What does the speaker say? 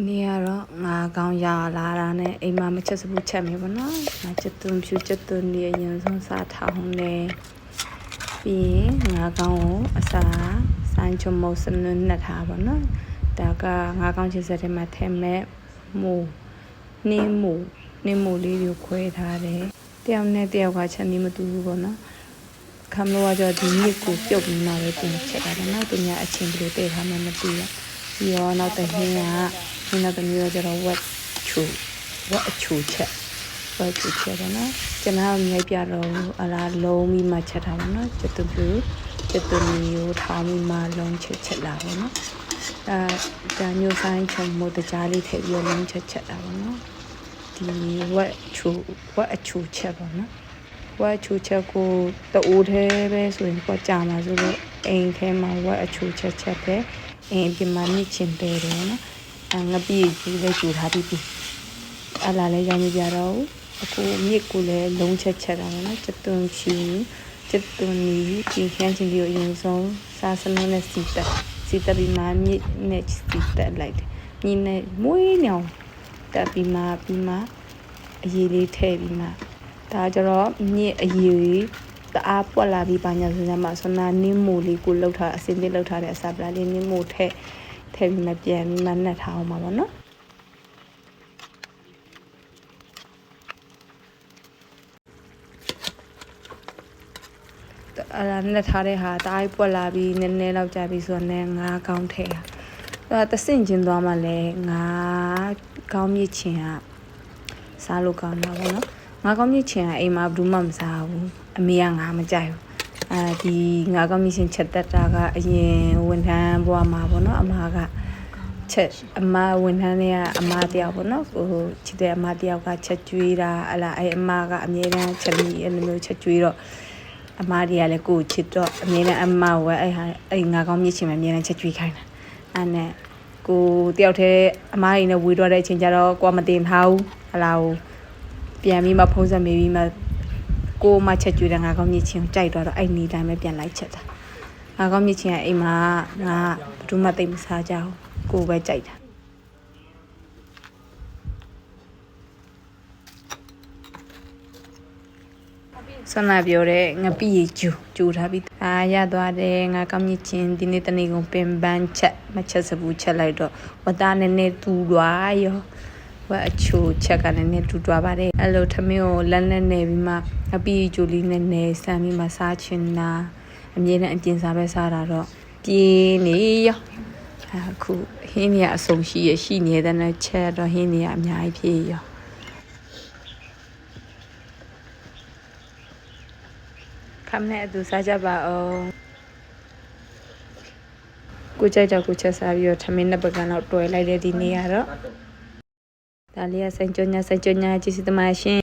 နေရတော့ငါကောင်းရလာတာနဲ့အိမ်မှာမချက်စဘူးချက်မယ်ပေါ့နော်ငါချက်သွန်းဖြူချက်သွန်းနေအရင်ဆုံးစားထားအောင်လေပြီးရင်ငါကောင်းကိုအစာဆိုင်ချုံမုတ်စနွန်းနဲ့ထားပေါ့နော်ဒါကငါကောင်းချက်စက်ထဲမှာထည့်မဲ့မူနှင်းမူလေးကိုခွဲထားတယ်တယောက်နဲ့တယောက်ကချက်နေမတူဘူးပေါ့နော်ခမလို့ကဒီမြစ်ကိုပြုတ်ပြီးမှပဲပြင်ချက်တာနော်သူများအချင်းတွေတိတ်ထားမှမသိရပြီးတော့နောက်တစ်ဟင်းကနောက်တစ်မျိုးကျတော့ဝက်အချူချက်ပေါ့နော်ကျွန်တော်မြိုက်ပြတော့အလားလုံးပြီးမှချက်ထားပါနော်ချက်သွမျိုးထောင်းပြီးမှလုံးချက်လာပါနော်ဒါမျိုးဆိုင်ချုံမို့တကြားလေးထည့်ပြီးလုံးချက်တာပါနော်ဒီဝက်အချူချက်ပါနော်ဝက်အချူချက်ကိုတိုးသေးပဲဆိုရင်တော့ကြာမှာဆိုတော့အိမ်ထဲမှာဝက်အချူချက်ပဲအိမ်ပြင်မှာမြင့်ချင်တယ်နော်ငပိကြီးလေးကျူထားပြီးအလားလဲရောင်းပြတော့အခုမြစ်ကိုလည်းလုံးချက်တာပါနော်ချက်သွန်းချီချက်သွန်းနီဒီခန်းချင်းလေးကိုအရင်ဆုံးစားစလုံးနဲ့စီတက်ပြီးမှမြစ်နဲ့စီတက်လိုက်တယ်မြစ်နဲ့မွေးညောင်တက်ပြီးမှအရေးလေးထည့်ပြီးမှဒါကြတော့မြစ်အရေးတအားပွက်လာပြီးပါညာဆိုကြမှာဆွနာနင်းမိုလေးကိုလှုပ်ထားအစင်းလေးလှုပ်ထားတဲ့အစာပလာလေးနင်းမိုထည့်ပြီးမှပြန်ပြီးမှနှက်ထားအောင်ပါပေါ့နော်အဲ့ဒါနဲ့ထားတဲ့ဟာတအားပွက်လာပြီးနည်းနည်းလောက်ကြာပြီးဆိုတော့ငါးကောင်းထည့်တာတဆင့်ချင်းသွားမှလည်းငါးကောင်းမြစ်ချင်ကစားလို့ကောင်းတာပေါ့နော်ငါးကောင်းမြစ်ချင်ကအိမ်မှာဘူးမှမစားဘူးအမေကငါမကြိုက်ဘူးဒီငါးကောင်းမြစ်ချင်ချက်တက်တာကအရင်ဝန်ထမ်းဘဝမှာပေါ့နော်အမကအမဝန်ထမ်းတွေကအမတယောက်ပေါ့နော်ဟိုချစ်တဲ့အမတယောက်ကချက်ကျွေးတာအလားအဲ့အမကအမြဲတမ်းချက်ပြီးအဲ့လိုမျိုးချက်ကျွေးတော့အမတွေကလည်းကိုချစ်တော့အမြဲတမ်းအမဝဲအဲ့ငါကောင်းမြစ်ချင်မှအမြဲတမ်းချက်ကျွေးခိုင်းတာအဲ့နဲ့ကိုတယောက်တည်းအမတွေနဲ့ဝေတော့တဲ့အချိန်ကျတော့ကိုကမတင်ထားဘူးဟလာကိုပြန်ပြီးမှဖုံးဆက်မိပြီးမှကိုမချက်ကျွေးတဲ့ငါကောင်းမြစ်ချင်ကြိုက်တော့အဲ့ဒီတိုင်းပဲပြန်လိုက်ချက်တာငါကောင်းမြစ်ချင်ကအိမ်မှာငါဘယ်သူမှတိတ်မစားကြဘူးကိုပဲကြိုက်တာဆန္ဒပြောတဲ့ငပိရီကျူထားပြီးရသွားတယ်ငါကောင်းမြင့်ချင်းဒီနေ့တနေ့ကုန်ပင်ပန်းချက်မချက်စဘူးချက်လိုက်တော့ဝသားနည်းနည်းတူသွားရောဝက်အချိုချက်ကလည်းနည်းတူသွားပါတယ်အဲ့လိုထမင်းကိုလက်နဲ့နေပြီးမှငပိရီကျူလေးနဲ့နေဆမ်းပြီးမှစားချင်တာအမြဲတမ်းအကျဉ်းစားပဲစားတာတော့ပြေးနေရောအခုဟင်းနေရအဆုံရှိနေတဲ့နဲ့ချက်တော့ဟင်းနေရအများကြီးပြေးရောခမနဲ့အတူစားကြပါအောင်ကိုကြိုက်တော့ကိုချက်စားပြီးတော့ထမင်းနဲ့ပကံတော့တွဲလိုက်တဲ့ဒီနေ့ကတော့ဒါလေးကစိန်ကြညာကြည့်စီသမားရှင်